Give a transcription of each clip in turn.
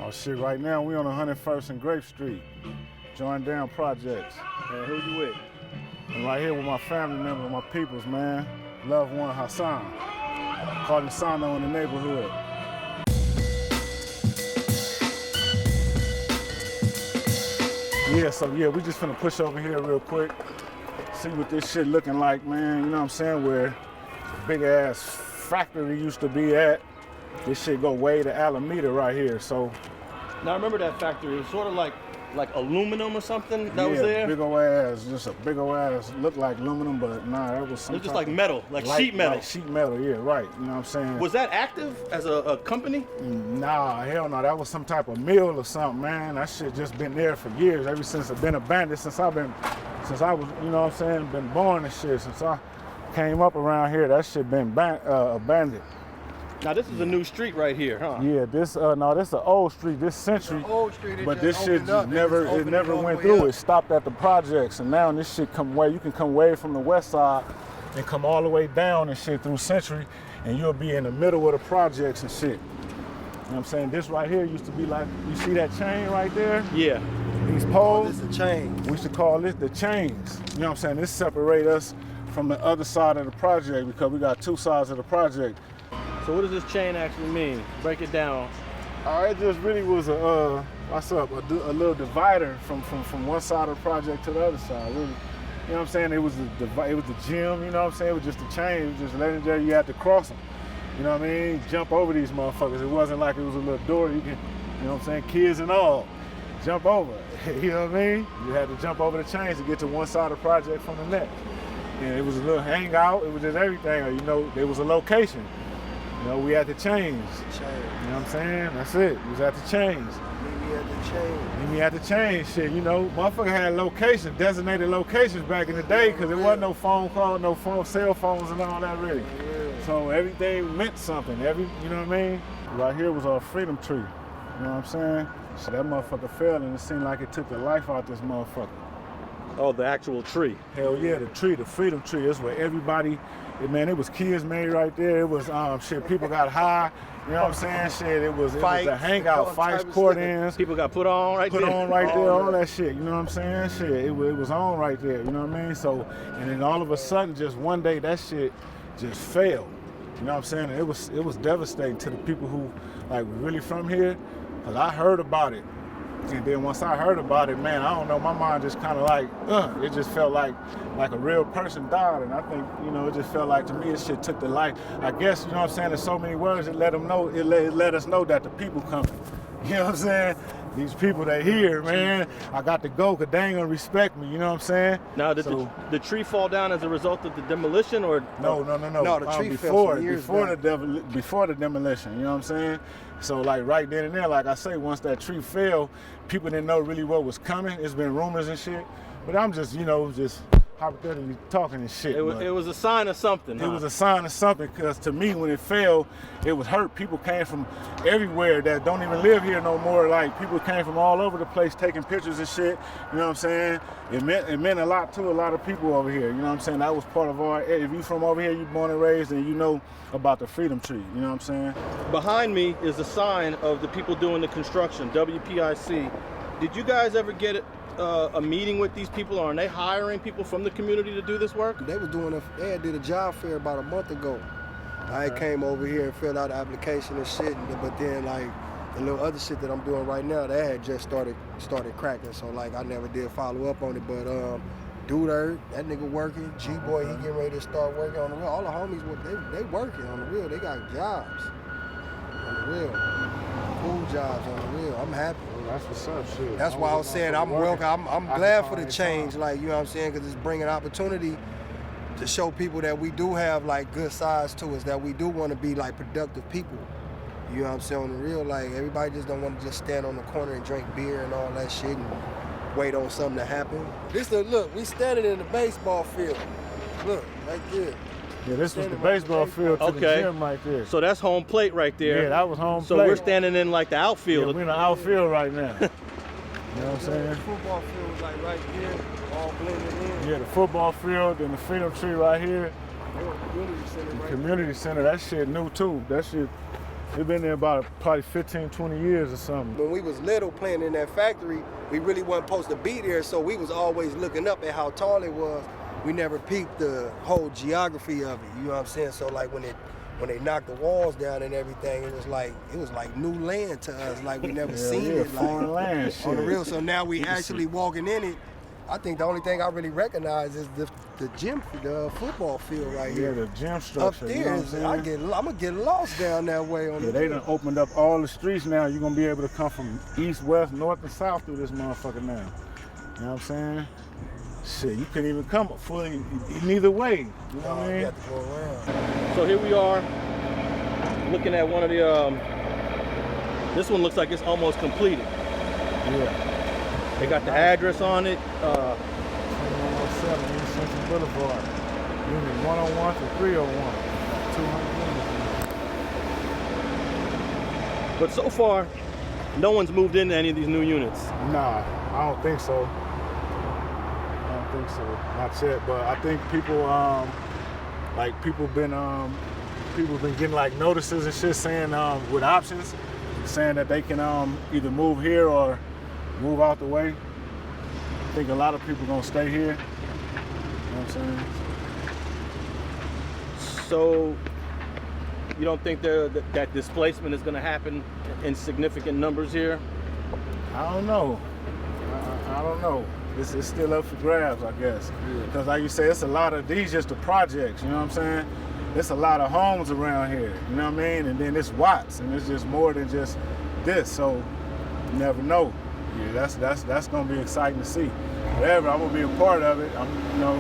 Oh shit, right now we on 101st and Grape Street, Join Down Projects. And who you with? I'm right here with my family member, my peoples, man. Loved one, Hassan. Called him Sano in the neighborhood. Yeah, we just finna push over here real quick. See what this shit looking like, man. You know what I'm saying? Where big ass factory used to be at. This shit go way to Alameda right here, so. Now I remember that factory. It was sort of like aluminum or something that was there. Big ol' ass, just a big ol' ass, looked like aluminum, but nah, that was some. It was just like metal, like sheet metal. Like sheet metal, yeah, right. You know what I'm saying? Was that active as a company? Nah, hell no. That was some type of mill or something, man. That shit just been there for years. Ever since it's been abandoned, since I was, you know what I'm saying, been born and shit. Since I came up around here, that shit been abandoned. Now this is a new street right here, huh? Yeah, this this an old street, this century. Old street, but this shit just never went through. It stopped at the projects, and now this shit you can come way from the west side and come all the way down and shit through Century, and you'll be in the middle of the projects and shit. You know what I'm saying? This right here used to be like, you see that chain right there? Yeah. These poles? This a chain. We used to call this the chains. You know what I'm saying? This separate us from the other side of the project because we got two sides of the project. So what does this chain actually mean? Break it down. It just really was a little divider from one side of the project to the other side. Really, you know what I'm saying? It was the gym. You know what I'm saying? It was just a chain. It was just legendary. You had to cross them. You know what I mean? Jump over these motherfuckers. It wasn't like it was a little door you can, you know what I'm saying? Kids and all, jump over. You know what I mean? You had to jump over the chains to get to one side of the project from the next. And it was a little hangout. It was just everything. You know, there was a location. You know, we had the chains. You know what I'm saying? That's it. We was at the chains. Meet me at the chain. Meet me at the chain shit. You know, motherfucker had locations, designated locations back in the day because there wasn't no phone call, cell phones and all that really. Yeah. So everything meant something. You know what I mean? Right here was our freedom tree. You know what I'm saying? So that motherfucker fell and it seemed like it took the life out this motherfucker. Oh, the actual tree. Hell yeah, the tree, the freedom tree. That's where everybody, man, it was kids made right there. It was shit, people got high. You know what I'm saying? Shit, it was a hangout, fights, court-ins. People got put on right there. All that shit. You know what I'm saying? Shit, it was on right there. You know what I mean? So, and then all of a sudden, just one day, that shit just failed. You know what I'm saying? It was devastating to the people who like were really from here, cause I heard about it. And then once I heard about it, man, I don't know, my mind just kind of like, it just felt like a real person died. And I think, you know, it just felt like to me, this shit took the life. I guess, you know what I'm saying, in so many words, it let us know that the people coming. You know what I'm saying? These people that here, man, I got to go because they ain't gonna respect me, you know what I'm saying? Now, did the tree fall down as a result of the demolition or? No. No, the tree fell some years back. Before the demolition, you know what I'm saying? So like right then and there, like I say, once that tree fell, people didn't know really what was coming. It's been rumors and shit, but I'm just, you know, just hypothetically talking and shit. It was a sign of something. It was a sign of something because to me, when it fell, it was hurt. People came from everywhere that don't even live here no more. Like people came from all over the place taking pictures and shit. You know what I'm saying? It meant a lot to a lot of people over here. You know what I'm saying? That was part of our. If you from over here, you born and raised, and you know about the freedom tree. You know what I'm saying? Behind me is a sign of the people doing the construction, WPIC. Did you guys ever get a meeting with these people, or are they hiring people from the community to do this work? They was doing they did a job fair about a month ago. I came over here and filled out the application and shit, but then like the little other shit that I'm doing right now, that had just started cracking. So like I never did follow up on it, but Dude, that nigga working. G-Boy, he getting ready to start working on the real. All the homies, they working on the real. They got jobs on the real. Cool jobs on the real. I'm happy. That's what's up, shit. That's why I was saying I'm welcome. I'm glad for the change, like, you know what I'm saying, because it's bringing opportunity to show people that we do have like good sides to us, that we do want to be like productive people. You know what I'm saying, on the real, like everybody just don't want to just stand on the corner and drink beer and all that shit and wait on something to happen. Look, we standing in the baseball field. Look, right there. Yeah, this was the baseball field to the gym right there. So that's home plate right there. Yeah, that was home plate. So we're standing in like the outfield. Yeah, we're in the outfield right now. You know what I'm saying? The football field was like right here, all blended in. Yeah, the football field and the freedom tree right here. Community center, the community center, that shit new too. That shit We've been there about probably 15, 20 years or something. When we was little playing in that factory, we really wasn't supposed to be there, so we was always looking up at how tall it was. We never peeped the whole geography of it, you know what I'm saying? So like when they knocked the walls down and everything, it was like new land to us, like we never seen it. Foreign like, land shit. On the real, so now we actually walking in it. I think the only thing I really recognize is the gym, the football field right here. Yeah, the gym structure. Up there, you know what I'm saying? I'm gonna get lost down that way on Yeah, they done opened up all the streets now. You're gonna be able to come from east, west, north, and south through this motherfucker now. You know what I'm saying? Shit, you couldn't even come fully neither way. You know what I mean? You have to go around. So here we are, looking at one of the, this one looks like it's almost completed. Yeah. They got the address on it. 2107 East Central Boulevard. Unit 101 to 301. 200 units. But so far, no one's moved into any of these new units. Nah, I don't think so. Not yet, but I think people been getting like notices and shit saying with options, saying that they can either move here or move out the way. I think a lot of people gonna stay here. You know what I'm saying? So you don't think that displacement is going to happen in significant numbers here? I don't know. I don't know. It's still up for grabs, I guess. Because like you say, it's a lot of these just the projects, you know what I'm saying? It's a lot of homes around here, you know what I mean? And then it's Watts, and it's just more than just this, so you never know. Yeah, that's gonna be exciting to see. Whatever, I'm gonna be a part of it. I'm, you know,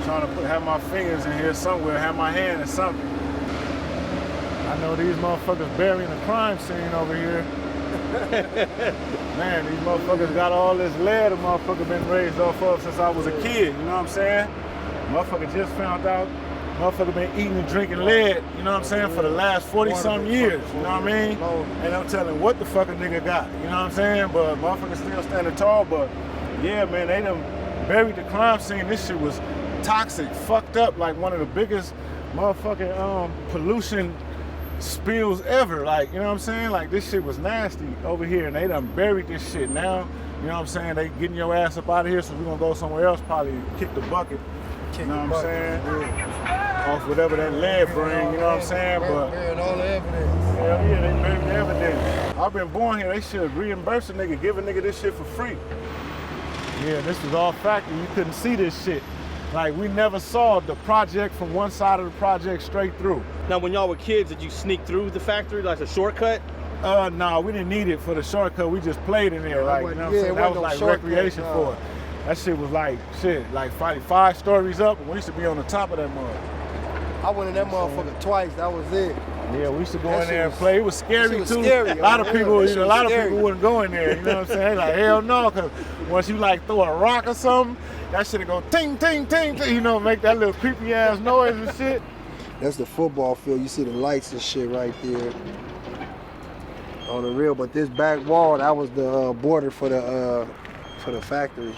trying to have my fingers in here somewhere, have my hand in something. I know these motherfuckers burying the crime scene over here. Man, these motherfuckers got all this lead a motherfucker been raised off of since I was a kid, you know what I'm saying? Motherfucker just found out motherfucker been eating and drinking lead, you know what I'm saying, for the last 40-some years, you know what I mean? And I'm telling what the fuck a nigga got, you know what I'm saying? But motherfucker still standing tall, but yeah, man, they done buried the crime scene. This shit was toxic, fucked up, like one of the biggest motherfucking pollution spills ever, like, you know what I'm saying? Like, this shit was nasty over here, and they done buried this shit. Now, you know what I'm saying, they getting your ass up out of here, so we're gonna go somewhere else, probably kick the bucket, you know what I'm saying? Off whatever that lead bring, you know what I'm saying? But burying all the evidence. Hell yeah, they buried the evidence. I've been born here, they should reimburse a nigga, give a nigga this shit for free. Yeah, this was all factory, you couldn't see this shit. Like, we never saw the project from one side of the project straight through. Now, when y'all were kids, did you sneak through the factory like a shortcut? No, we didn't need it for the shortcut. We just played in there, like, you know what I'm saying? That was like recreation for it. That shit was like, shit, like 5 stories up, and we used to be on the top of that mud. I went in that motherfucker twice, that was it. Yeah, we used to go in there and play. It was scary too. Scary. A lot of people, you know, a lot of people wouldn't go in there, you know what I'm saying? Like, hell no, because once you like throw a rock or something, that shit'll go ting, ting, ting, ting, you know, make that little creepy ass noise and shit. That's the football field. You see the lights and shit right there on the real. But this back wall, that was the border for the factory.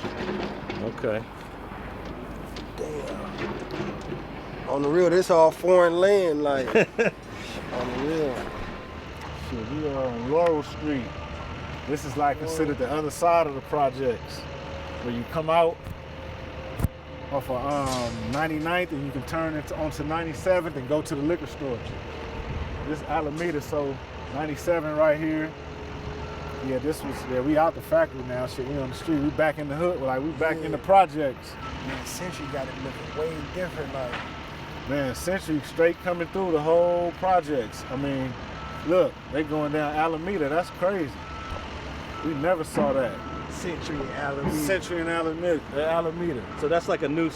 Okay. Damn. On the real, this all foreign land, like. On the real. Shit, we are on Laurel Street. This is like considered the other side of the projects, where you come out off of 99th and you can turn it onto 97th and go to the liquor store. This Alameda, so 97 right here. Yeah, this was, yeah, we out the factory now, shit, we on the street, we back in the hood, like we back in the projects. Man, Century got it looking way different, like. Man, Century straight coming through the whole projects. I mean, look, they going down Alameda, that's crazy. We never saw that. Century and Alameda. Century and Alameda. So that's like a new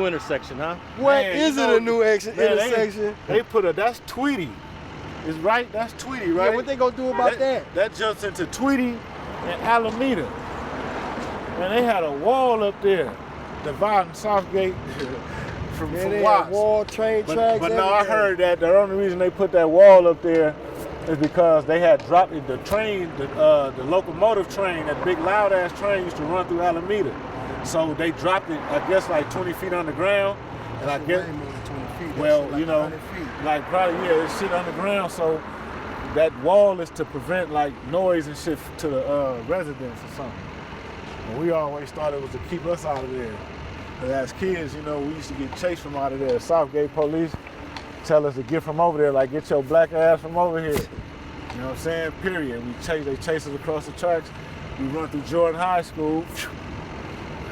intersection, huh? What Man, is you it know, a new intersection? They put that's Tweety. Is right? That's Tweety, right? Yeah, what they gonna do about that? That jumps into Tweety and Alameda. And they had a wall up there dividing Southgate from Watts. Wall, train tracks. But no, I heard that the only reason they put that wall up there is because they had dropped the train, the locomotive train, that big loud ass train used to run through Alameda. So they dropped it, I guess, like 20 feet underground. And I guess, way more than 20 feet. well, like you know, 100 feet. like probably, yeah, it's shit underground. So that wall is to prevent like noise and shit to the residents or something. And we always thought it was to keep us out of there. But as kids, you know, we used to get chased from out of there. Southgate police tell us to get from over there, like get your black ass from over here. You know what I'm saying? Period. They chase us across the tracks. We run through Jordan High School.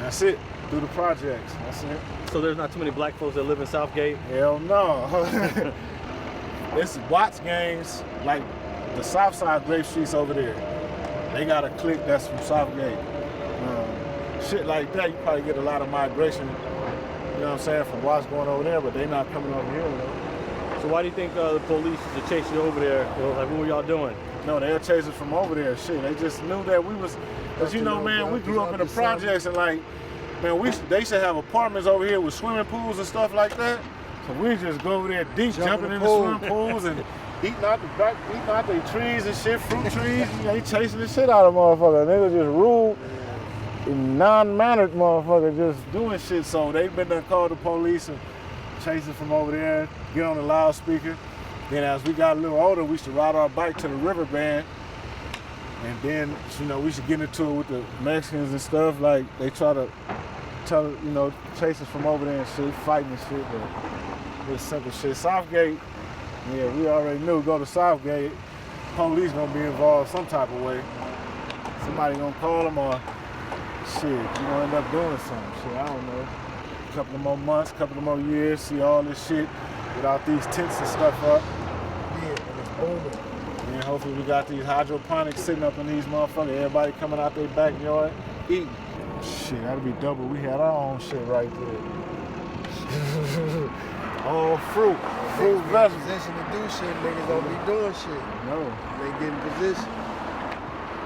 That's it. Through the projects. That's it. So there's not too many black folks that live in Southgate? Hell no. It's Watts gangs, like the south side Grape Street's over there. They got a clique that's from Southgate. Shit like that, you probably get a lot of migration, you know what I'm saying, from Watts going over there, but they not coming over here, you know. So why do you think the police used to chase you over there? You know, like, what were y'all doing? No, they'll chase us from over there. Shit, they just knew that we was, cause you know, man, we grew up in the projects and like, man, they used to have apartments over here with swimming pools and stuff like that. So we just go over there deep, jumping in the swimming pools and eating out the trees and shit, fruit trees. You know, they chasing the shit out of motherfuckers. They just rude, non-mannered motherfuckers just doing shit. So they've been there, called the police and chase us from over there, get on the loudspeaker. Then as we got a little older, we used to ride our bike to the river band. And then, you know, we used to get into it with the Mexicans and stuff. Like, they try to chase us from over there and shit, fighting and shit, but it's simple shit. Southgate, yeah, we already knew, go to Southgate, police gonna be involved some type of way. Somebody gonna call them or shit, you gonna end up doing something, shit, I don't know. A couple of more months, couple of more years, see all this shit without these tents and stuff up. Yeah, and it's booming. And hopefully we got these hydroponics sitting up in these motherfuckers, everybody coming out their backyard, eating. Shit, that'd be double. We had our own shit right there. All fruit vegetables. Position to do shit, niggas don't be doing shit. No. They get in position.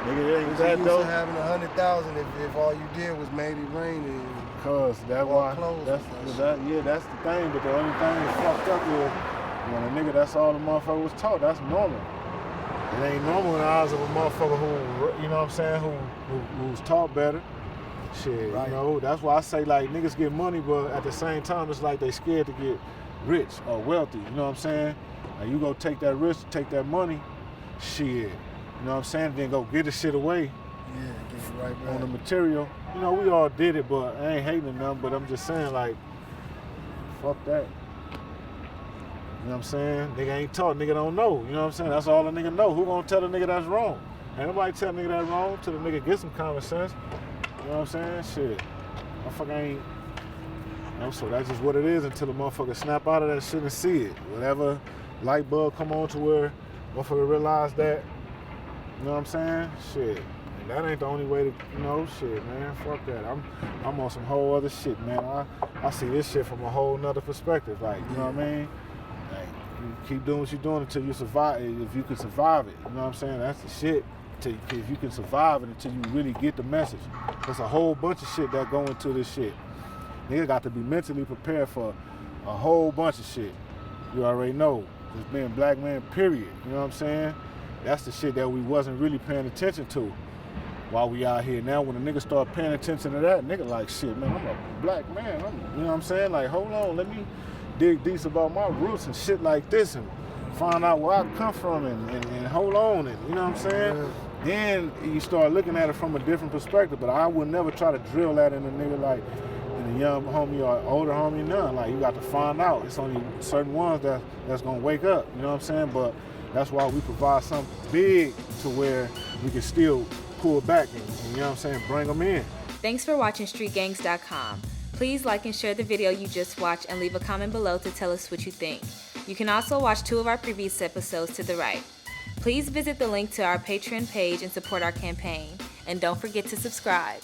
Nigga, it ain't That that used dope. to having 100,000 if all you did was maybe rain and Cause that's why. That's the thing. But the only thing that's fucked up is when a nigga, that's all the motherfucker was taught. That's normal. It ain't normal in the eyes of a motherfucker who, you know what I'm saying, who's taught better. Shit, right. You know, that's why I say like niggas get money, but at the same time it's like they scared to get rich or wealthy. You know what I'm saying? Like you go take that risk, take that money, shit. You know what I'm saying? Then go get the shit away. yeah, get it right back. On the material. You know, we all did it, but I ain't hating them. But I'm just saying like, fuck that. You know what I'm saying? Nigga ain't taught, nigga don't know. You know what I'm saying? That's all a nigga know. Who gonna tell the nigga that's wrong? Ain't nobody tell nigga that's wrong till the nigga get some common sense. You know what I'm saying? Shit. Motherfucker ain't. You know, so that's just what it is until the motherfucker snap out of that shit and see it. Whatever light bulb come on to where motherfucker realize that. You know what I'm saying? Shit. And that ain't the only way to, you know, shit, man. Fuck that. I'm on some whole other shit, man. I see this shit from a whole nother perspective. Like, you know what I mean? Like, you keep doing what you're doing until you survive. If you can survive it, you know what I'm saying? That's the shit. If you can survive it until you really get the message. There's a whole bunch of shit that go into this shit. Nigga got to be mentally prepared for a whole bunch of shit. You already know. Just being black man, period. You know what I'm saying? That's the shit that we wasn't really paying attention to while we out here. Now when a nigga start paying attention to that, nigga like, shit, man, I'm a black man. You know what I'm saying? Like, hold on, let me dig deep about my roots and shit like this and find out where I come from and hold on and, you know what I'm saying? Yeah. Then you start looking at it from a different perspective, but I would never try to drill that in a nigga like in a young homie or older homie, none. Like, you got to find out. It's only certain ones that's gonna wake up, you know what I'm saying? But that's why we provide something big to where we can still pull back and you know what I'm saying, bring them in. Thanks for watching StreetGangs.com. Please like and share the video you just watched and leave a comment below to tell us what you think. You can also watch 2 of our previous episodes to the right. Please visit the link to our Patreon page and support our campaign. And don't forget to subscribe.